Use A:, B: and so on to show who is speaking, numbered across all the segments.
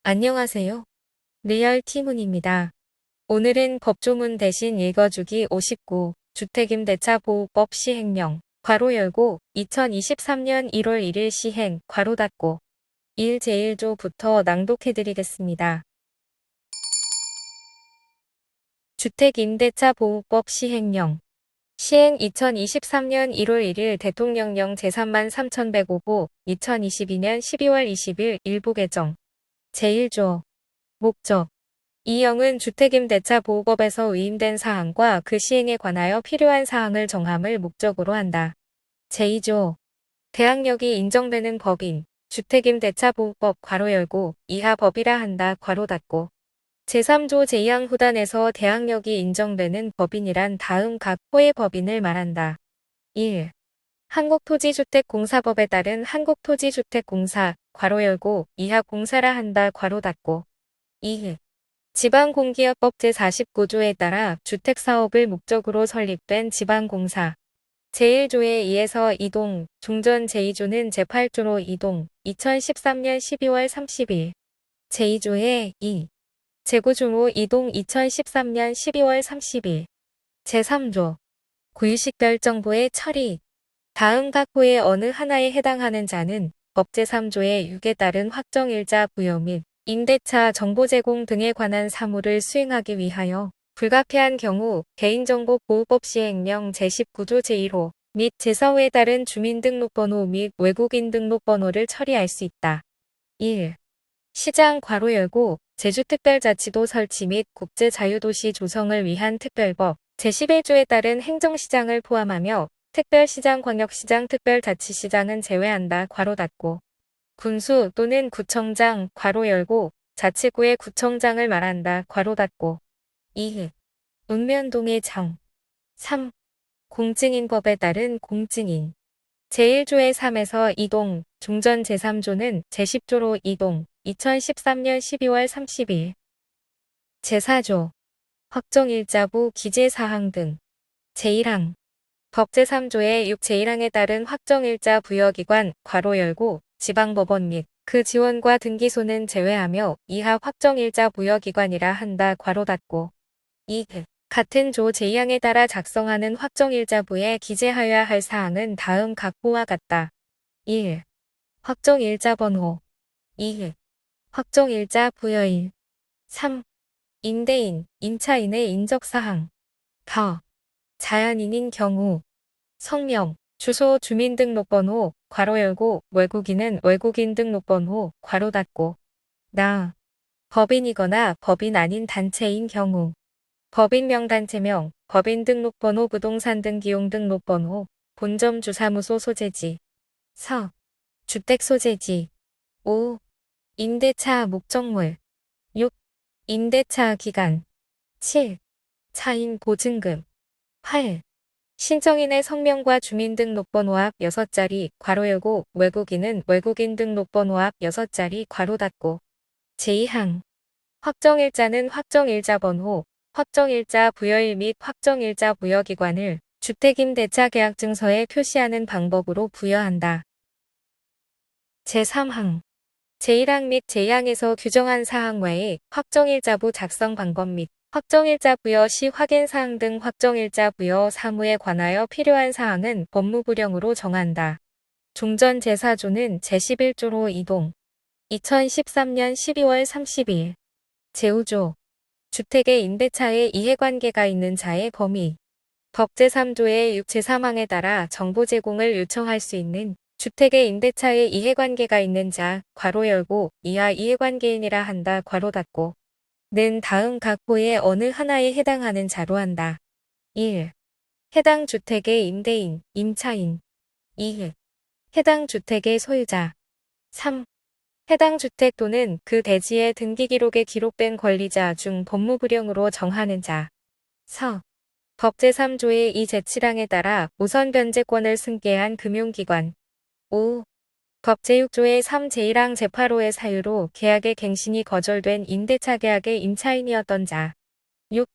A: 안녕하세요. 리얼티문입니다. 오늘은 법조문 대신 읽어주기 59 주택임대차 보호법 시행령 괄호 열고 2023년 1월 1일 시행 괄호 닫고 1 제1조부터 낭독해드리겠습니다. 주택임대차 보호법 시행령 시행 2023년 1월 1일 대통령령 제33,105호 2022년 12월 20일 일부 개정 제1조 목적 이 영은 주택임대차 보호법에서 위임된 사항과 그 시행에 관하여 필요한 사항을 정함을 목적으로 한다. 제2조 대항력이 인정되는 법인 주택임대차 보호법 괄호 열고 이하 법이라 한다 괄호 닫고 제3조 제2항 후단에서 대항력이 인정되는 법인이란 다음 각 호의 법인을 말한다. 1. 한국토지주택공사법에 따른 한국토지주택공사 괄호 열고 이하 공사라 한다 괄호 닫고 2. 지방공기업법 제49조에 따라 주택사업을 목적으로 설립된 지방공사 제1조에 2에서 이동, 종전 제2조는 제8조로 이동, 2013년 12월 30일 제2조에 2, 제9조로 이동 2013년 12월 30일 제3조 고유식별 정보의 처리 다음 각 호의 어느 하나에 해당하는 자는 법 제3조의 6에 따른 확정일자 부여 및 임대차 정보 제공 등에 관한 사무를 수행하기 위하여 불가피한 경우 개인정보보호법 시행령 제19조 제1호 및 제4호에 따른 주민등록번호 및 외국인 등록번호를 처리할 수 있다. 1. 시장 괄호 열고 제주특별자치도 설치 및 국제자유도시 조성을 위한 특별법 제11조에 따른 행정시장을 포함하며 특별시장, 광역시장, 특별자치시장은 제외한다 괄호 닫고 군수 또는 구청장 괄호 열고 자치구의 구청장을 말한다 괄호 닫고 2. 읍면동의 장 3. 공증인법에 따른 공증인 제1조의 3에서 이동 종전 제3조는 제10조로 이동 2013년 12월 30일 제4조 확정일자부 기재사항 등 제1항 법 제3조의 6 제1항에 따른 확정일자 부여기관 괄호 열고 지방법원 및 그 지원과 등기소는 제외하며 이하 확정일자 부여기관이라 한다 괄호 닫고 2. 같은 조 제2항에 따라 작성하는 확정일자부에 기재하여야 할 사항은 다음 각 호와 같다. 1. 확정일자 번호 2. 확정일자 부여일 3. 임대인, 임차인의 인적사항 4. 자연인인 경우 성명, 주소 주민등록번호 괄호 열고 외국인은 외국인 등록번호 괄호 닫고 나 법인이거나 법인 아닌 단체인 경우 법인명 단체명, 법인 등록번호 부동산 등기용 등록번호 본점 주사무소 소재지 서 주택 소재지 5. 임대차 목적물 6. 임대차 기간 7. 차임 보증금 8. 신청인의 성명과 주민등록번호 앞 6자리 괄호 열고 외국인은 외국인 등록번호 앞 6자리 괄호 닫고 제2항 확정일자는 확정일자 번호, 확정일자 부여일 및 확정일자 부여기관을 주택임대차 계약증서에 표시하는 방법으로 부여한다. 제3항 제1항 및 제2항에서 규정한 사항 외에 확정일자부 작성 방법 및 확정일자 부여 시 확인사항 등 확정일자 부여 사무에 관하여 필요한 사항은 법무부령으로 정한다. 종전 제4조는 제11조로 이동 2013년 12월 30일 제5조 주택의 임대차에 이해관계가 있는 자의 범위 법 제3조의 6 제3항에 따라 정보 제공을 요청할 수 있는 주택의 임대차에 이해관계가 있는 자 괄호 열고 이하 이해관계인이라 한다 괄호 닫고 는 다음 각 호의 어느 하나에 해당하는 자로 한다. 1. 해당 주택의 임대인, 임차인 2. 해당 주택의 소유자 3. 해당 주택 또는 그 대지의 등기기록에 기록된 권리자 중 법무부령으로 정하는 자 4. 법 제3조의 2 제7항에 따라 우선 변제권을 승계한 금융기관 5. 법 제6조의 3 제1항 제8호의 사유로 계약의 갱신이 거절된 임대차 계약의 임차인이었던 자 6.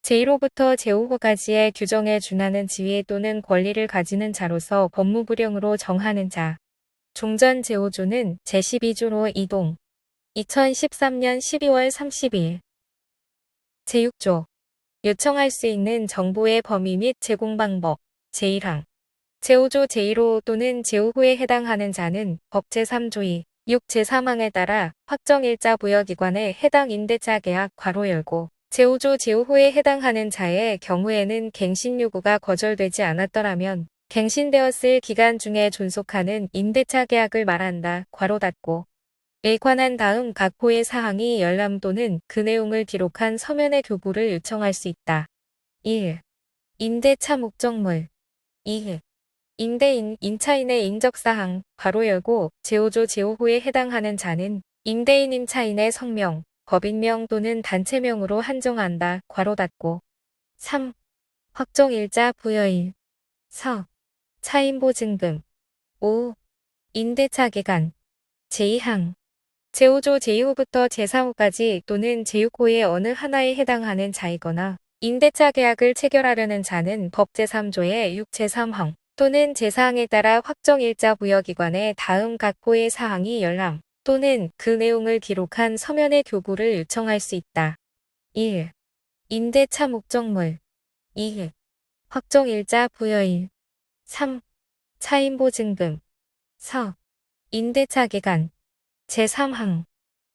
A: 제1호부터 제5호까지의 규정에 준하는 지위 또는 권리를 가지는 자로서 법무부령으로 정하는 자 종전 제5조는 제12조로 이동 2013년 12월 30일 제6조 요청할 수 있는 정보의 범위 및 제공 방법 제1항 제5조 제1호 또는 제5호에 해당하는 자는 법 제3조 6 제3항에 따라 확정일자 부여기관에 해당 임대차 계약 괄호 열고 제5조 제5호에 해당하는 자의 경우에는 갱신 요구가 거절되지 않았더라면 갱신되었을 기간 중에 존속하는 임대차 계약을 말한다. 괄호 닫고 에 관한 다음 각 호의 사항이 열람 또는 그 내용을 기록한 서면의 교부를 요청할 수 있다. 1. 임대차 목적물 2. 임대인, 임차인의 인적사항, 괄호 열고 제5조 제5호에 해당하는 자는 임대인 임차인의 성명, 법인명 또는 단체명으로 한정한다. 괄호 닫고 3. 확정일자 부여일 4. 차임보증금 5. 임대차 기간 제2항 제5조 제2호부터 제4호까지 또는 제6호의 어느 하나에 해당하는 자이거나 임대차 계약을 체결하려는 자는 법 제3조의 6 제3항 또는 제4항에 따라 확정일자 부여기관에 다음 각 호의 사항이 열람 또는 그 내용을 기록한 서면의 교부를 요청할 수 있다. 1. 임대차 목적물 2. 확정일자 부여일 3. 차임보증금 4. 임대차 기간 제3항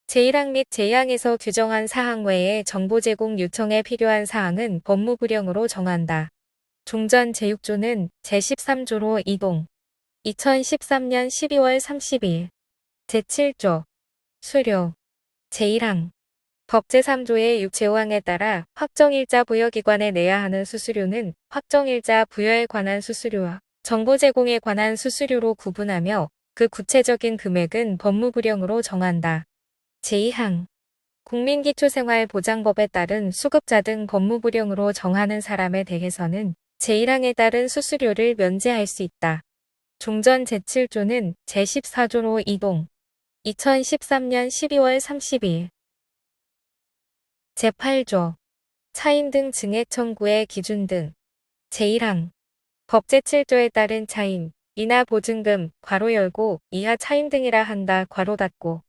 A: 제1항 및 제2항에서 규정한 사항 외에 정보 제공 요청에 필요한 사항은 법무부령으로 정한다. 종전 제6조는 제13조로 이동 2013년 12월 30일 제7조 수료 제1항 법 제3조의 6 제5항에 따라 확정일자 부여기관에 내야 하는 수수료는 확정일자 부여에 관한 수수료와 정보 제공에 관한 수수료로 구분하며 그 구체적인 금액은 법무부령으로 정한다. 제2항 국민기초생활보장법에 따른 수급자 등 법무부령으로 정하는 사람에 대해서는 제1항에 따른 수수료를 면제할 수 있다. 종전 제7조는 제14조로 이동 2013년 12월 30일 제8조 차임 등 증액 청구의 기준 등 제1항 법 제7조에 따른 차임, 이나 보증금, 괄호 열고 이하 차임 등이라 한다. 괄호 닫고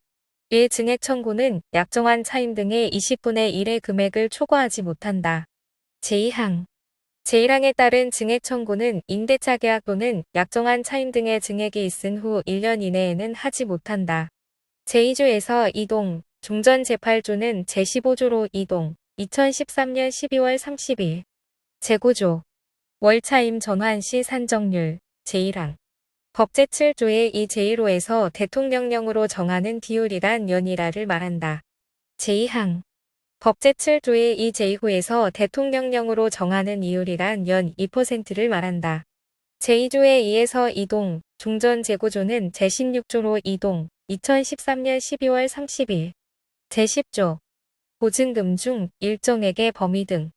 A: 이 증액 청구는 약정한 차임 등의 20분의 1의 금액을 초과하지 못한다. 제2항 제1항에 따른 증액 청구는 임대차 계약 또는 약정한 차임 등의 증액이 있은 후 1년 이내에는 하지 못한다. 제2조에서 이동, 종전 제8조는 제15조로 이동, 2013년 12월 30일 제9조 월차임 전환 시 산정률 제1항 법 제7조의 이 제1호에서 대통령령으로 정하는 비율이란 연이라를 말한다. 제2항 법 제7조의 이 제2호에서 대통령령으로 정하는 이율이란 연 2%를 말한다. 제2조의 2에서 이동, 종전 제9조는 제16조로 이동, 2013년 12월 30일 제10조 보증금 중 일정액의 범위 등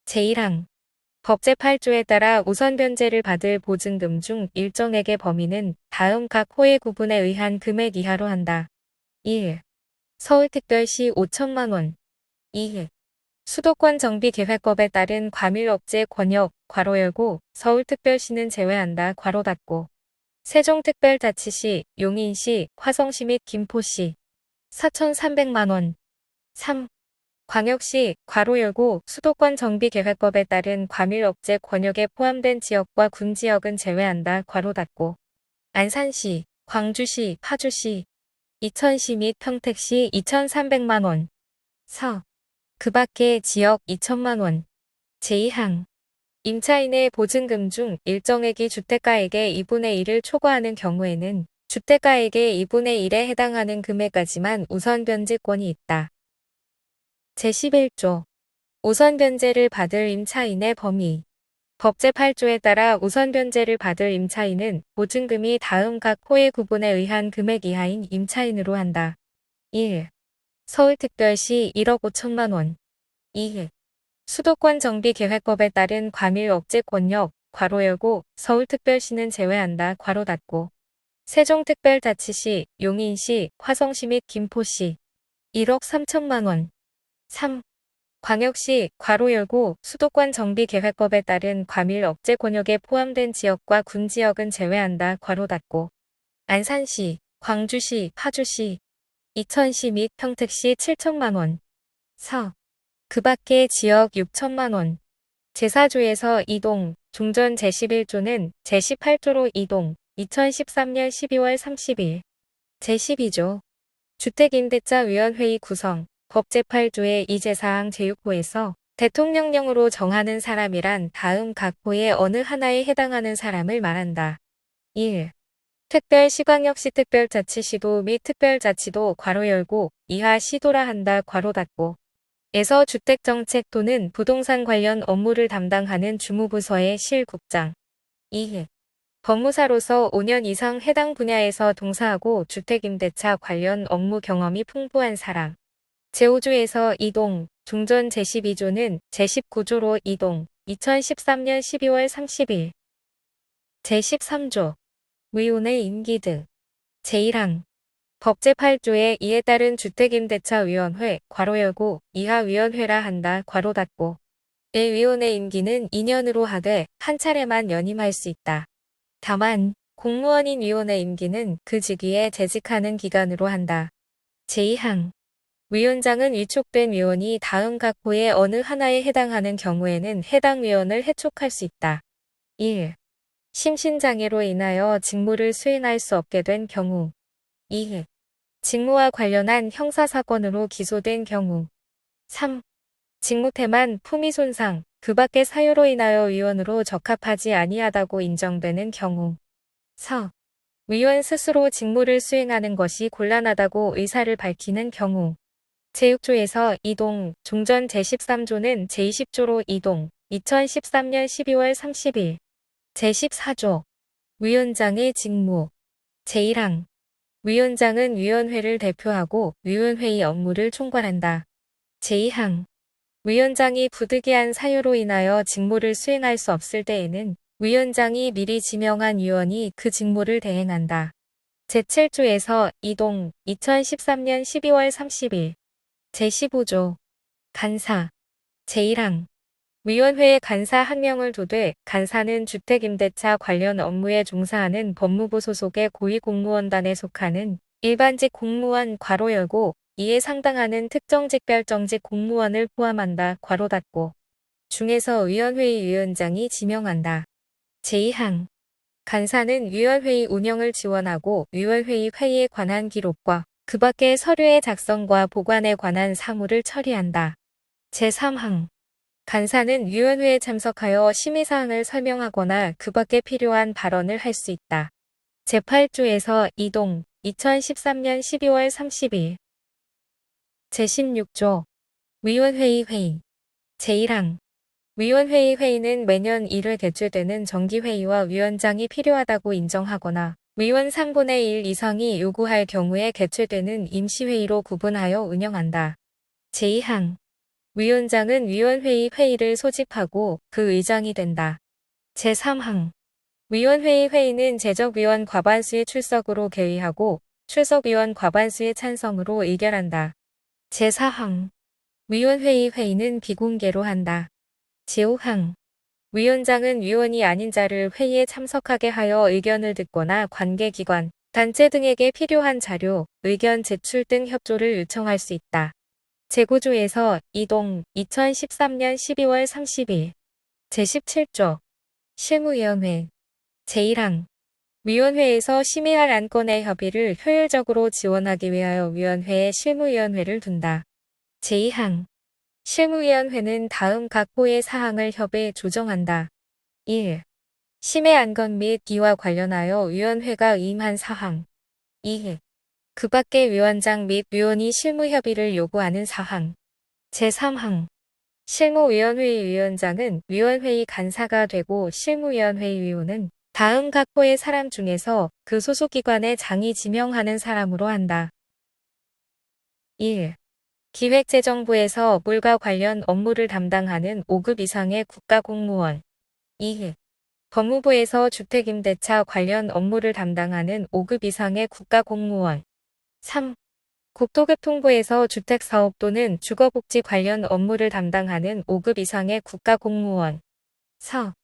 A: 제1항 법 제8조에 따라 우선 변제를 받을 보증금 중 일정액의 범위는 다음 각 호의 구분에 의한 금액 이하로 한다. 1. 서울특별시 5천만 원 2. 수도권 정비계획법에 따른 과밀업체 권역 괄호 열고 서울특별시는 제외한다. 괄호 닫고 세종특별자치시, 용인시, 화성시 및 김포시 4,300만 원 3. 광역시 괄호 열고 수도권 정비계획법에 따른 과밀업체 권역에 포함된 지역과 군지역은 제외한다. 괄호 닫고 안산시, 광주시, 파주시, 이천시 및 평택시 2,300만 원 4. 그 밖의 지역 2천만 원 제2항 임차인의 보증금 중 일정액이 주택가액의 2분의 1을 초과하는 경우에는 주택가액의 2분의 1에 해당하는 금액까지만 우선 변제권이 있다. 제11조 우선 변제를 받을 임차인의 범위 법 제8조에 따라 우선 변제를 받을 임차인은 보증금이 다음 각 호의 구분에 의한 금액 이하인 임차인으로 한다. 1. 서울특별시 1억 5천만 원 2. 수도권 정비계획법에 따른 과밀업체 권역 괄호 열고 서울특별시는 제외한다. 괄호 닫고 세종특별자치시, 용인시, 화성시 및 김포시 1억 3천만 원 3. 광역시 괄호 열고 수도권 정비계획법에 따른 과밀업체 권역에 포함된 지역과 군지역은 제외한다. 괄호 닫고 안산시, 광주시, 파주시 이천시 및 평택시 7천만 원. 4. 그 밖의 지역 6천만 원. 제4조에서 이동, 종전 제11조는 제18조로 이동, 2013년 12월 30일. 제12조. 주택임대차위원회의 구성, 법 제8조의 이제사항 제6호에서 대통령령으로 정하는 사람이란 다음 각 호의 어느 하나에 해당하는 사람을 말한다. 1. 특별시광역시 특별자치시도 및 특별자치도 괄호 열고 이하 시도라 한다 괄호 닫고 에서 주택정책 또는 부동산 관련 업무를 담당하는 주무부서의 실국장. 2. 법무사로서 5년 이상 해당 분야에서 동사하고 주택임대차 관련 업무 경험이 풍부한 사람. 제5조에서 이동, 종전 제12조는 제19조로 이동, 2013년 12월 30일. 제13조. 위원회 임기 등. 제1항. 법 제8조에 이에 따른 주택임대차위원회 괄호 열고 이하 위원회라 한다 괄호 닫고 의 위원회 임기는 2년으로 하되 한 차례만 연임할 수 있다. 다만 공무원인 위원회 임기는 그 직위에 재직하는 기간으로 한다. 제2항. 위원장은 위촉된 위원이 다음 각 호의 어느 하나에 해당하는 경우에는 해당 위원을 해촉할 수 있다. 1. 심신장애로 인하여 직무를 수행할 수 없게 된 경우. 2. 직무와 관련한 형사사건으로 기소된 경우. 3. 직무태만 품위손상, 그 밖의 사유로 인하여 위원으로 적합하지 아니하다고 인정되는 경우. 4. 위원 스스로 직무를 수행하는 것이 곤란하다고 의사를 밝히는 경우. 제6조에서 이동, 종전 제13조는 제20조로 이동, 2013년 12월 30일. 제14조. 위원장의 직무. 제1항. 위원장은 위원회를 대표하고 위원회의 업무를 총괄한다. 제2항. 위원장이 부득이한 사유로 인하여 직무를 수행할 수 없을 때에는 위원장이 미리 지명한 위원이 그 직무를 대행한다. 제7조에서 이동, 2013년 12월 30일. 제15조. 간사. 제1항. 위원회에 간사 1명을 두되 간사는 주택임대차 관련 업무에 종사하는 법무부 소속의 고위공무원단에 속하는 일반직 공무원 괄호 열고 이에 상당하는 특정직별정직 공무원을 포함한다 괄호 닫고 중에서 위원회의 위원장이 지명한다. 제2항. 간사는 위원회의 운영을 지원하고 위원회의 회의에 관한 기록과 그 밖의 서류의 작성과 보관에 관한 사무를 처리한다. 제3항. 간사는 위원회에 참석하여 심의사항을 설명하거나 그 밖에 필요한 발언을 할 수 있다. 제8조에서 이동, 2013년 12월 30일. 제16조. 위원회의 회의. 제1항. 위원회의 회의는 매년 1회 개최되는 정기회의와 위원장이 필요하다고 인정하거나 위원 3분의 1 이상이 요구할 경우에 개최되는 임시회의로 구분하여 운영한다. 제2항. 위원장은 위원회의 회의를 소집하고 그 의장이 된다. 제3항. 위원회의 회의는 제적위원 과반수의 출석으로 개의하고 출석위원 과반수의 찬성으로 의결한다. 제4항. 위원회의 회의는 비공개로 한다. 제5항. 위원장은 위원이 아닌 자를 회의에 참석하게 하여 의견을 듣거나 관계기관, 단체 등에게 필요한 자료, 의견 제출 등 협조를 요청할 수 있다. 제9조에서 이동, 2013년 12월 30일. 제17조. 실무위원회. 제1항. 위원회에서 심의할 안건의 협의를 효율적으로 지원하기 위하여 위원회에 실무위원회를 둔다. 제2항. 실무위원회는 다음 각 호의 사항을 협의 조정한다. 1. 심의 안건 및 이와 관련하여 위원회가 의임한 사항. 2. 그 밖의 위원장 및 위원이 실무협의를 요구하는 사항. 제3항. 실무위원회의 위원장은 위원회의 간사가 되고 실무위원회의 위원은 다음 각 호의 사람 중에서 그 소속기관의 장이 지명하는 사람으로 한다. 1. 기획재정부에서 물과 관련 업무를 담당하는 5급 이상의 국가공무원. 2. 법무부에서 주택임대차 관련 업무를 담당하는 5급 이상의 국가공무원. 3. 국토교통부에서 주택사업 또는 주거복지 관련 업무를 담당하는 5급 이상의 국가공무원. 4.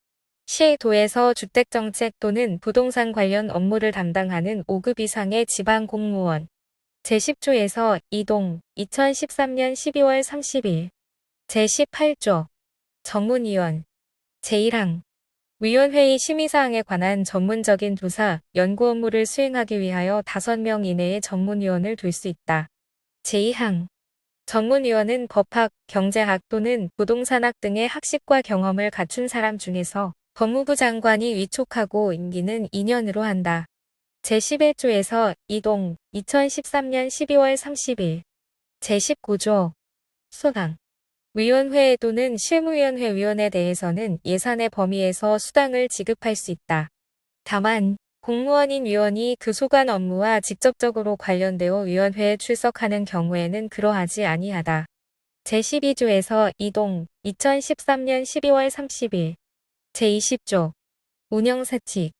A: 시도에서 주택정책 또는 부동산 관련 업무를 담당하는 5급 이상의 지방공무원. 제10조에서 이동 2013년 12월 30일 제18조 전문위원 제1항 위원회의 심의사항에 관한 전문적인 조사, 연구 업무를 수행하기 위하여 5명 이내의 전문위원을 둘 수 있다. 제2항 전문위원은 법학, 경제학 또는 부동산학 등의 학식과 경험을 갖춘 사람 중에서 법무부 장관이 위촉하고 임기는 2년으로 한다. 제11조에서 이동 2013년 12월 30일 제19조 수당 위원회 또는 실무위원회 위원에 대해서는 예산의 범위에서 수당을 지급할 수 있다. 다만 공무원인 위원이 그 소관 업무와 직접적으로 관련되어 위원회에 출석하는 경우에는 그러하지 아니하다. 제12조에서 이동 2013년 12월 30일 제20조 운영사칙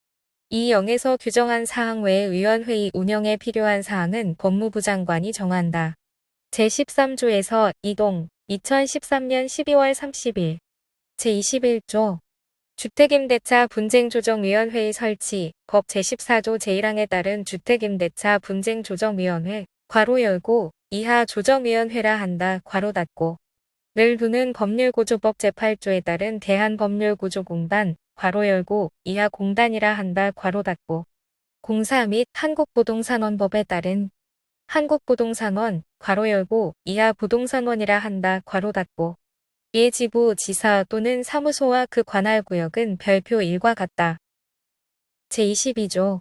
A: 이 0에서 규정한 사항 외에 위원회의 운영에 필요한 사항은 법무부 장관이 정한다. 제13조에서 이동 2013년 12월 30일 제21조 주택임대차 분쟁조정위원회의 설치 법 제14조 제1항에 따른 주택임대차 분쟁조정위원회 괄호 열고 이하 조정위원회라 한다 괄호 닫고 를 두는 법률구조법 제8조에 따른 대한법률구조공단 괄호 열고 이하 공단이라 한다 괄호 닫고 공사 및 한국부동산원법에 따른 한국부동산원 괄호 열고 이하 부동산원이라 한다 괄호 닫고 이에 지부, 지사 또는 사무소와 그 관할 구역은 별표 1과 같다. 제22조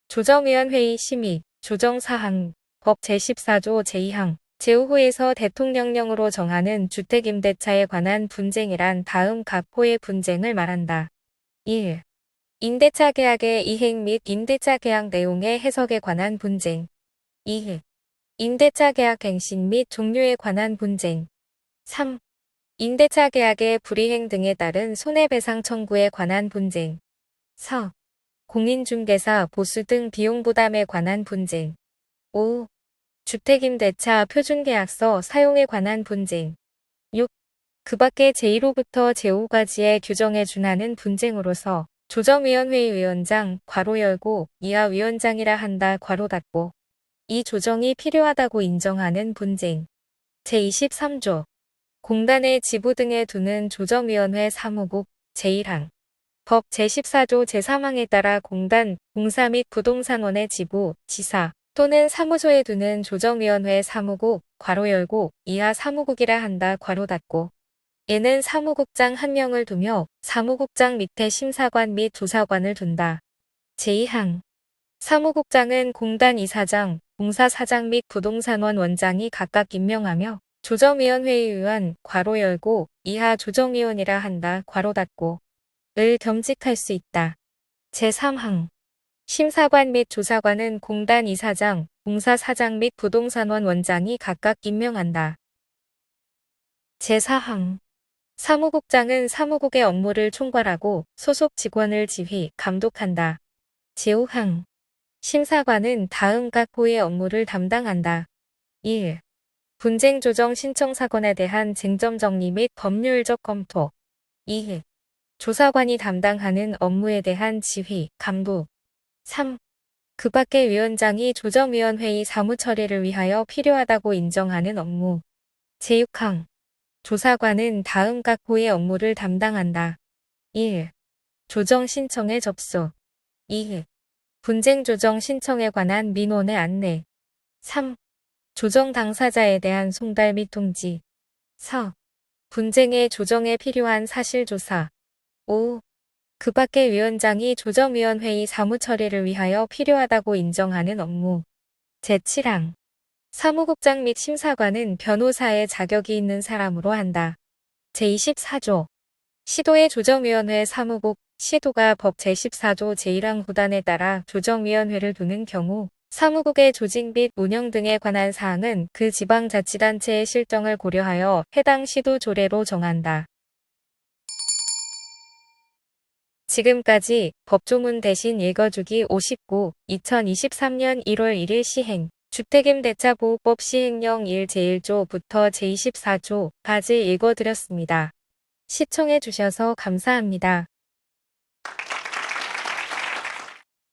A: 조정위원회의 심의, 조정사항, 법 제14조 제2항 제5호에서 대통령령으로 정하는 주택임대차에 관한 분쟁이란 다음 각 호의 분쟁을 말한다. 1. 임대차 계약의 이행 및 임대차 계약 내용의 해석에 관한 분쟁. 2. 임대차 계약 갱신 및 종료에 관한 분쟁. 3. 임대차 계약의 불이행 등에 따른 손해배상 청구에 관한 분쟁. 4. 공인중개사 보수 등 비용 부담에 관한 분쟁. 5. 주택임대차 표준계약서 사용에 관한 분쟁. 6. 그 밖에 제1호부터 제5까지의 규정에 준하는 분쟁으로서 조정위원회의 위원장 괄호 열고 이하 위원장이라 한다 괄호 닫고 이 조정이 필요하다고 인정하는 분쟁. 제23조 공단의 지부 등에 두는 조정위원회 사무국 제1항 법 제14조 제3항에 따라 공단, 공사 및 부동산원의 지부, 지사 또는 사무소에 두는 조정위원회 사무국 괄호 열고 이하 사무국이라 한다 괄호 닫고 얘는 사무국장 1명을 두며 사무국장 밑에 심사관 및 조사관을 둔다. 제2항 사무국장은 공단 이사장, 공사사장 및 부동산원 원장이 각각 임명하며 조정위원회의 위원 괄호 열고 이하 조정위원이라 한다 괄호 닫고 을 겸직할 수 있다. 제3항 심사관 및 조사관은 공단 이사장, 공사사장 및 부동산원 원장이 각각 임명한다. 제4항 사무국장은 사무국의 업무를 총괄하고 소속 직원을 지휘, 감독한다. 제5항 심사관은 다음 각 호의 업무를 담당한다. 1. 분쟁 조정 신청 사건에 대한 쟁점 정리 및 법률적 검토. 2. 조사관이 담당하는 업무에 대한 지휘, 감독. 3. 그 밖의 위원장이 조정위원회의 사무 처리를 위하여 필요하다고 인정하는 업무. 제6항 조사관은 다음 각 호의 업무를 담당한다. 1. 조정 신청의 접수. 2. 분쟁 조정 신청에 관한 민원의 안내. 3. 조정 당사자에 대한 송달 및 통지. 4. 분쟁의 조정에 필요한 사실조사. 5. 그 밖의 위원장이 조정위원회의 사무처리를 위하여 필요하다고 인정하는 업무. 제7항 사무국장 및 심사관은 변호사의 자격이 있는 사람으로 한다. 제24조 시도의 조정위원회 사무국 시도가 법 제14조 제1항 구단에 따라 조정위원회를 두는 경우 사무국의 조직 및 운영 등에 관한 사항은 그 지방자치단체의 실정을 고려하여 해당 시도 조례로 정한다. 지금까지 법조문 대신 읽어주기 59, 2023년 1월 1일 시행, 주택임대차보호법 시행령 1 제1조부터 제24조까지 읽어드렸습니다. 시청해주셔서 감사합니다.